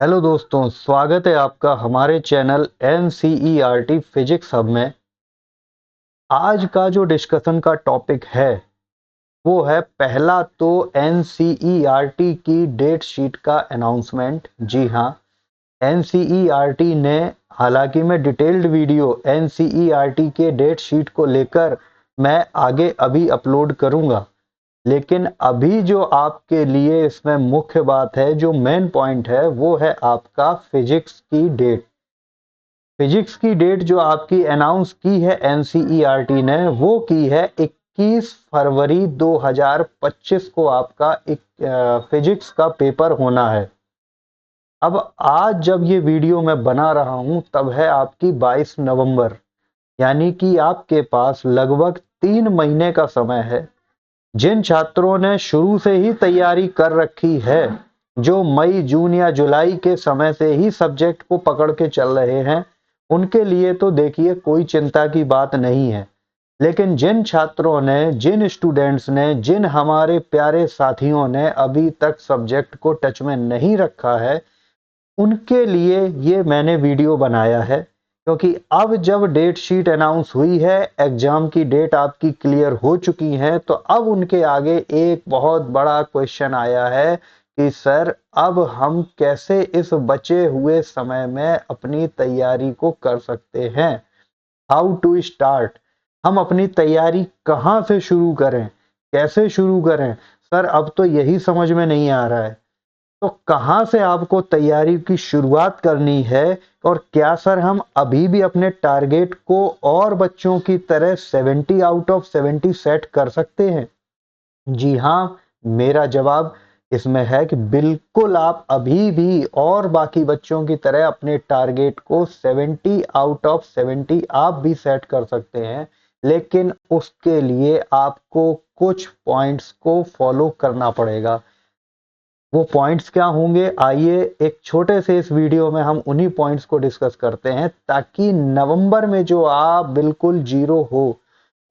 Hello दोस्तों, स्वागत है आपका हमारे चैनल NCERT फिजिक्स हब में। आज का जो डिस्कशन का टॉपिक है वो है पहला तो NCERT की डेट शीट का अनाउंसमेंट। जी हाँ, NCERT ने, हालांकि मैं डिटेल्ड वीडियो NCERT के डेट शीट को लेकर मैं आगे अभी अपलोड करूंगा, लेकिन अभी जो आपके लिए इसमें मुख्य बात है, जो मेन पॉइंट है, वो है आपका फिजिक्स की डेट। फिजिक्स की डेट जो आपकी अनाउंस की है एनसीईआरटी ने, वो की है 21 फरवरी 2025 को आपका एक फिजिक्स का पेपर होना है। अब आज जब ये वीडियो मैं बना रहा हूं तब है आपकी 22 नवंबर, यानी कि आपके पास लगभग 3 महीने का समय है। जिन छात्रों ने शुरू से ही तैयारी कर रखी है, जो मई जून या जुलाई के समय से ही सब्जेक्ट को पकड़ के चल रहे हैं, उनके लिए तो देखिए कोई चिंता की बात नहीं है। लेकिन जिन छात्रों ने, जिन स्टूडेंट्स ने, जिन हमारे प्यारे साथियों ने अभी तक सब्जेक्ट को टच में नहीं रखा है, उनके लिए ये मैंने वीडियो बनाया है। क्योंकि अब जब डेट शीट अनाउंस हुई है, एग्जाम की डेट आपकी क्लियर हो चुकी है, तो अब उनके आगे एक बहुत बड़ा क्वेश्चन आया है कि सर, अब हम कैसे इस बचे हुए समय में अपनी तैयारी को कर सकते हैं। हाउ टू स्टार्ट, हम अपनी तैयारी कहाँ से शुरू करें, कैसे शुरू करें। सर, अब तो यही समझ में नहीं आ रहा है। तो कहां से आपको तैयारी की शुरुआत करनी है, और क्या सर हम अभी भी अपने टारगेट को और बच्चों की तरह 70 आउट ऑफ 70 सेट कर सकते हैं? जी हां, मेरा जवाब इसमें है कि बिल्कुल आप अभी भी और बाकी बच्चों की तरह अपने टारगेट को 70 आउट ऑफ 70 आप भी सेट कर सकते हैं। लेकिन उसके लिए आपको कुछ पॉइंट्स को फॉलो करना पड़ेगा। वो पॉइंट्स क्या होंगे, आइए एक छोटे से इस वीडियो में हम उन्हीं पॉइंट्स को डिस्कस करते हैं, ताकि नवंबर में जो आप बिल्कुल जीरो हो,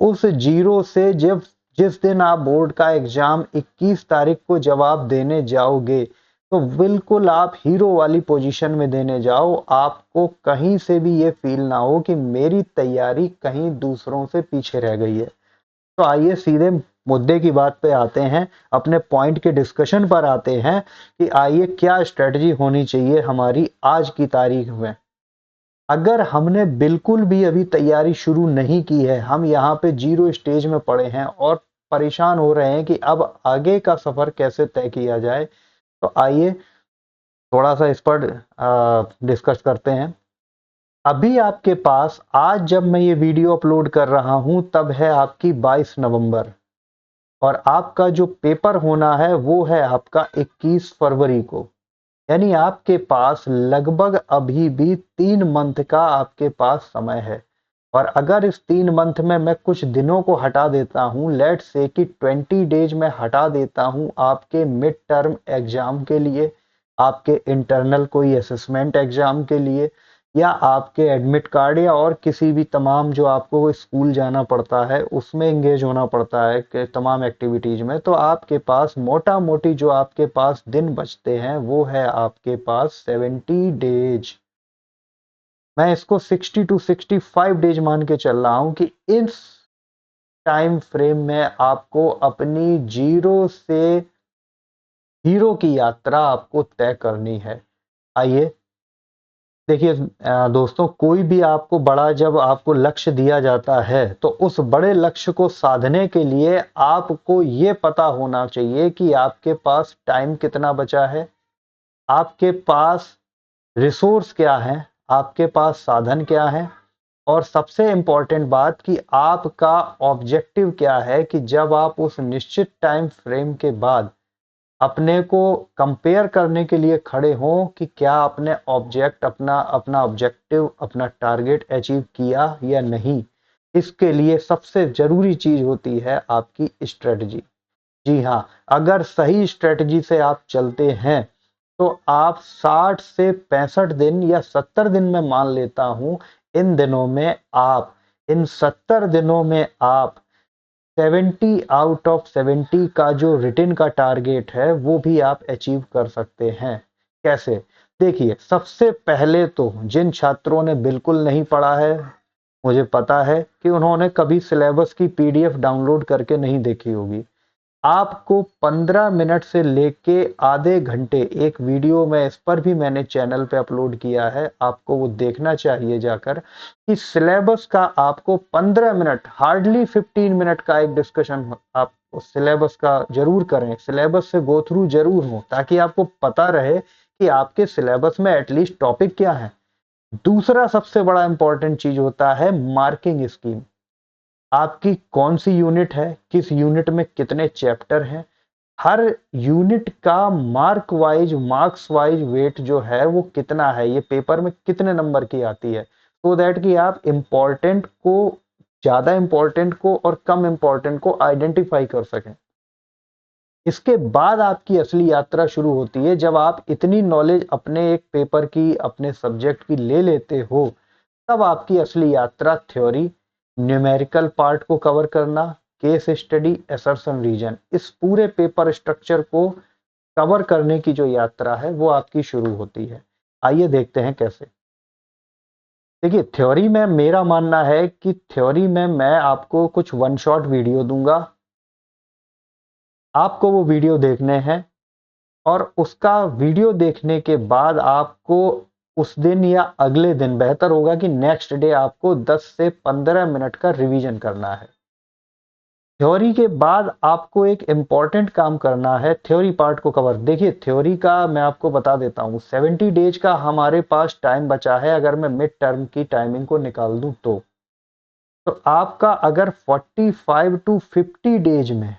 उस जीरो से जब जिस दिन आप बोर्ड का एग्जाम 21 तारीख को जवाब देने जाओगे, तो बिल्कुल आप हीरो वाली पोजीशन में देने जाओ। आपको कहीं से भी ये फील ना हो कि मेरी तैयारी कहीं दूसरों से पीछे रह गई है। तो आइए सीधे मुद्दे की बात पे आते हैं, अपने पॉइंट के डिस्कशन पर आते हैं कि आइए क्या स्ट्रेटजी होनी चाहिए हमारी आज की तारीख में। अगर हमने बिल्कुल भी अभी तैयारी शुरू नहीं की है, हम यहाँ पे जीरो स्टेज में पड़े हैं और परेशान हो रहे हैं कि अब आगे का सफर कैसे तय किया जाए, तो आइए थोड़ा सा इस पर डिस्कस करते हैं। अभी आपके पास, आज जब मैं ये वीडियो अपलोड कर रहा हूं, तब है आपकी 22 नवंबर, और आपका जो पेपर होना है वो है आपका 21 फरवरी को। यानी आपके पास लगभग अभी भी 3 मंथ का आपके पास समय है। और अगर इस 3 मंथ में मैं कुछ दिनों को हटा देता हूं, लेट से कि 20 डेज में हटा देता हूं आपके मिड टर्म एग्जाम के लिए, आपके इंटरनल कोई असेसमेंट एग्जाम के लिए, या आपके एडमिट कार्ड या और किसी भी तमाम जो आपको स्कूल जाना पड़ता है उसमें एंगेज होना पड़ता है कि तमाम एक्टिविटीज में, तो आपके पास मोटा मोटी जो आपके पास दिन बचते हैं वो है आपके पास 70 डेज। मैं इसको 60 to 65 डेज मान के चल रहा हूं कि इस टाइम फ्रेम में आपको अपनी जीरो से हीरो की यात्रा आपको तय करनी है। आइए देखिए दोस्तों, कोई भी आपको बड़ा जब आपको लक्ष्य दिया जाता है, तो उस बड़े लक्ष्य को साधने के लिए आपको ये पता होना चाहिए कि आपके पास टाइम कितना बचा है, आपके पास रिसोर्स क्या है, आपके पास साधन क्या है, और सबसे इंपॉर्टेंट बात कि आपका ऑब्जेक्टिव क्या है, कि जब आप उस निश्चित टाइम फ्रेम के बाद अपने को कंपेयर करने के लिए खड़े हों कि क्या आपने अपना अपना ऑब्जेक्टिव, अपना टारगेट अचीव किया या नहीं। इसके लिए सबसे जरूरी चीज होती है आपकी स्ट्रेटजी। जी हाँ, अगर सही स्ट्रेटजी से आप चलते हैं, तो आप 60 से 65 दिन या 70 दिन में मान लेता हूं, इन दिनों में आप, इन 70 दिनों में आप 70 आउट ऑफ 70 का जो रिटन का टारगेट है वो भी आप अचीव कर सकते हैं। कैसे? देखिए, सबसे पहले तो जिन छात्रों ने बिल्कुल नहीं पढ़ा है, मुझे पता है कि उन्होंने कभी सिलेबस की पीडीएफ डाउनलोड करके नहीं देखी होगी। आपको 15 मिनट से लेके आधे घंटे एक वीडियो में, इस पर भी मैंने चैनल पे अपलोड किया है, आपको वो देखना चाहिए जाकर, कि सिलेबस का आपको 15 मिनट, हार्डली 15 मिनट का एक डिस्कशन आप उस सिलेबस का जरूर करें, सिलेबस से गो थ्रू जरूर हो, ताकि आपको पता रहे कि आपके सिलेबस में एटलीस्ट टॉपिक क्या है। दूसरा सबसे बड़ा इंपॉर्टेंट चीज होता है मार्किंग स्कीम। आपकी कौन सी यूनिट है, किस यूनिट में कितने चैप्टर हैं, हर यूनिट का mark wise, marks wise weight जो है वो कितना है, ये पेपर में कितने नंबर की आती है, सो दैट कि आप इंपॉर्टेंट को, ज्यादा इंपॉर्टेंट को और कम इंपॉर्टेंट को आइडेंटिफाई कर सकें। इसके बाद आपकी असली यात्रा शुरू होती है, जब आप इतनी नॉलेज अपने एक पेपर की, अपने सब्जेक्ट की ले लेते हो, तब आपकी असली यात्रा थ्योरी, न्यूमेरिकल पार्ट को कवर करना, केस स्टडी, असर्शन रीजन, इस पूरे पेपर स्ट्रक्चर को कवर करने की जो यात्रा है वो आपकी शुरू होती है। आइए देखते हैं कैसे। देखिए, थ्योरी में मेरा मानना है कि थ्योरी में मैं आपको कुछ वन शॉट वीडियो दूंगा, आपको वो वीडियो देखने हैं, और उसका वीडियो देखने के बाद आपको उस दिन या अगले दिन, बेहतर होगा कि नेक्स्ट डे, आपको 10 से 15 मिनट का रिवीजन करना है। थ्योरी के बाद आपको एक इंपॉर्टेंट काम करना है, थ्योरी पार्ट को कवर। देखिए, थ्योरी का मैं आपको बता देता हूँ, 70 डेज का हमारे पास टाइम बचा है, अगर मैं मिड टर्म की टाइमिंग को निकाल दूं तो आपका अगर 45 टू 50 डेज में,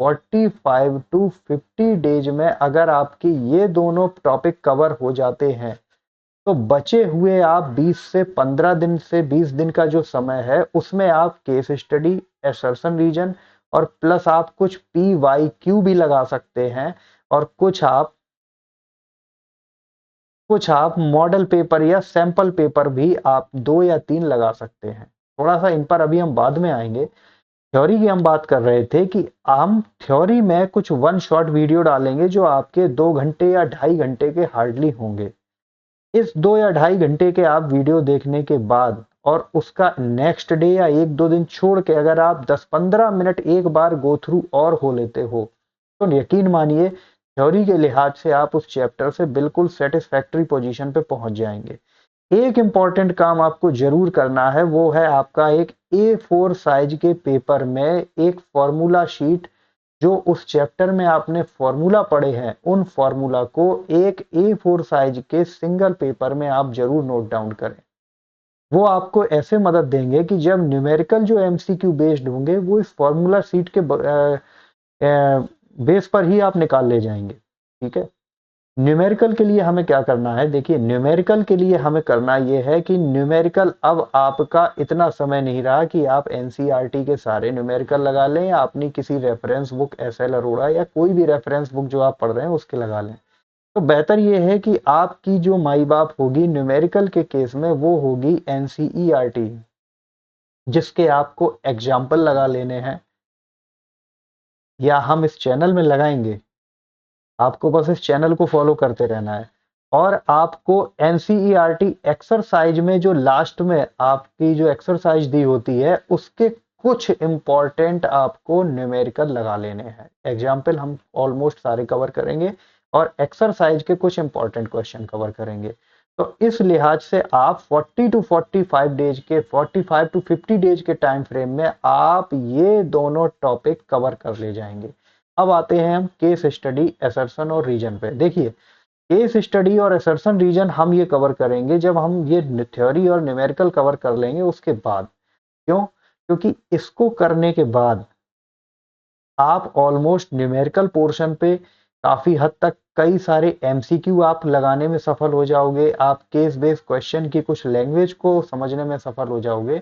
45 टू 50 डेज में अगर आपकी ये दोनों टॉपिक कवर हो जाते हैं, तो बचे हुए आप 20 से 15 दिन से 20 दिन का जो समय है, उसमें आप केस स्टडी, असर्शन रीजन, और प्लस आप कुछ पी वाई क्यू भी लगा सकते हैं, और कुछ आप मॉडल पेपर या सैंपल पेपर भी आप 2 या 3 लगा सकते हैं। थोड़ा सा इन पर अभी हम बाद में आएंगे। थ्योरी की हम बात कर रहे थे कि हम थ्योरी में कुछ वन शॉट वीडियो डालेंगे, जो आपके 2 घंटे या 2.5 घंटे के हार्डली होंगे। इस 2 या 2.5 घंटे के आप वीडियो देखने के बाद, और उसका नेक्स्ट डे या 1-2 दिन छोड़ के अगर आप 10-15 मिनट एक बार गो थ्रू और हो लेते हो, तो यकीन मानिए थ्योरी के लिहाज से आप उस चैप्टर से बिल्कुल सेटिस्फैक्ट्री पोजीशन पे पहुंच जाएंगे। एक इंपॉर्टेंट काम आपको जरूर करना है, वो है आपका एक A4 साइज के पेपर में एक फॉर्मूला शीट, जो उस चैप्टर में आपने फॉर्मूला पढ़े हैं, उन फॉर्मूला को एक A4 साइज के सिंगल पेपर में आप जरूर नोट डाउन करें। वो आपको ऐसे मदद देंगे कि जब न्यूमेरिकल जो एमसीक्यू बेस्ड होंगे, वो इस फॉर्मूला शीट के बेस पर ही आप निकाल ले जाएंगे। ठीक है। न्यूमेरिकल के लिए हमें क्या करना है? देखिए, न्यूमेरिकल के लिए हमें करना यह है कि न्यूमेरिकल, अब आपका इतना समय नहीं रहा कि आप एनसीईआरटी के सारे न्यूमेरिकल लगा लें, या अपनी किसी रेफरेंस बुक, एसएल अरोड़ा या कोई भी रेफरेंस बुक जो आप पढ़ रहे हैं उसके लगा लें। तो बेहतर यह है कि आपकी जो माई बाप होगी न्यूमेरिकल के केस में, वो होगी एनसीईआरटी, जिसके आपको एग्जाम्पल लगा लेने हैं, या हम इस चैनल में लगाएंगे। आपको बस इस चैनल को फॉलो करते रहना है, और आपको एनसीईआरटी एक्सरसाइज में जो लास्ट में आपकी जो एक्सरसाइज दी होती है, उसके कुछ इंपॉर्टेंट आपको न्यूमेरिकल लगा लेने हैं। एग्जाम्पल हम ऑलमोस्ट सारे कवर करेंगे, और एक्सरसाइज के कुछ इंपॉर्टेंट क्वेश्चन कवर करेंगे। तो इस लिहाज से आप 40 टू 45 डेज के, 45 टू 50 डेज के टाइम फ्रेम में आप ये दोनों टॉपिक कवर कर ले जाएंगे। अब आते हैं हम केस स्टडी, असर्शन और रीजन पे। देखिए, केस स्टडी और असर्शन रीजन हम ये कवर करेंगे जब हम ये थ्योरी और न्यूमेरिकल कवर कर लेंगे उसके बाद। क्यों? क्योंकि इसको करने के बाद आप ऑलमोस्ट न्यूमेरिकल पोर्शन पे काफी हद तक कई सारे एमसीक्यू आप लगाने में सफल हो जाओगे, आप केस बेस्ड क्वेश्चन की कुछ लैंग्वेज को समझने में सफल हो जाओगे।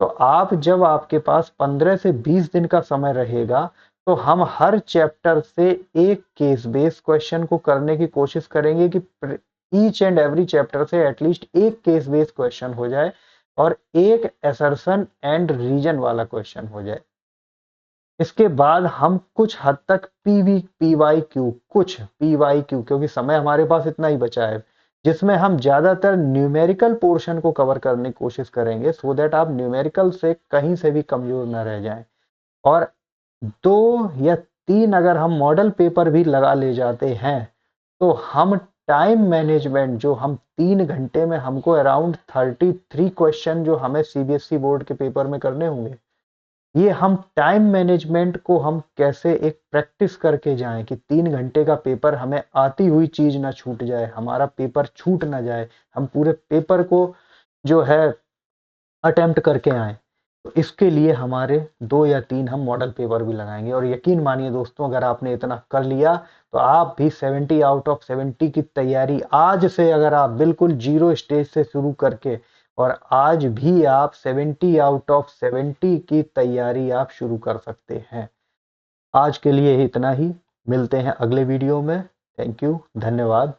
तो आप, जब आपके पास 15 से 20 दिन का समय रहेगा, तो हम हर चैप्टर से एक केस बेस्ड क्वेश्चन को करने की कोशिश करेंगे कि ईच एंड एवरी चैप्टर से एटलीस्ट एक केस बेस्ड क्वेश्चन हो जाए, और एक असर्शन एंड रीजन वाला क्वेश्चन हो जाए। इसके बाद हम कुछ हद तक पीवाई क्यू क्योंकि समय हमारे पास इतना ही बचा है, जिसमें हम ज्यादातर न्यूमेरिकल पोर्शन को कवर करने की कोशिश करेंगे सो दैट आप न्यूमेरिकल से कहीं से भी कमजोर न रह जाएं। और 2 या 3 अगर हम मॉडल पेपर भी लगा ले जाते हैं तो हम टाइम मैनेजमेंट जो हम 3 घंटे में हमको अराउंड 33 क्वेश्चन जो हमें सीबीएसई बोर्ड के पेपर में करने होंगे, ये हम टाइम मैनेजमेंट को हम कैसे एक प्रैक्टिस करके जाएं कि 3 घंटे का पेपर हमें आती हुई चीज ना छूट जाए, हमारा पेपर छूट ना जाए, हम पूरे पेपर को जो है अटेम्प्ट करके आए। तो इसके लिए हमारे 2 या 3 हम मॉडल पेपर भी लगाएंगे और यकीन मानिए दोस्तों, अगर आपने इतना कर लिया तो आप भी 70 आउट ऑफ 70 की तैयारी आज से, अगर आप बिल्कुल जीरो स्टेज से शुरू करके और आज भी आप 70 आउट ऑफ 70 की तैयारी आप शुरू कर सकते हैं। आज के लिए इतना ही, मिलते हैं अगले वीडियो में। थैंक यू, धन्यवाद।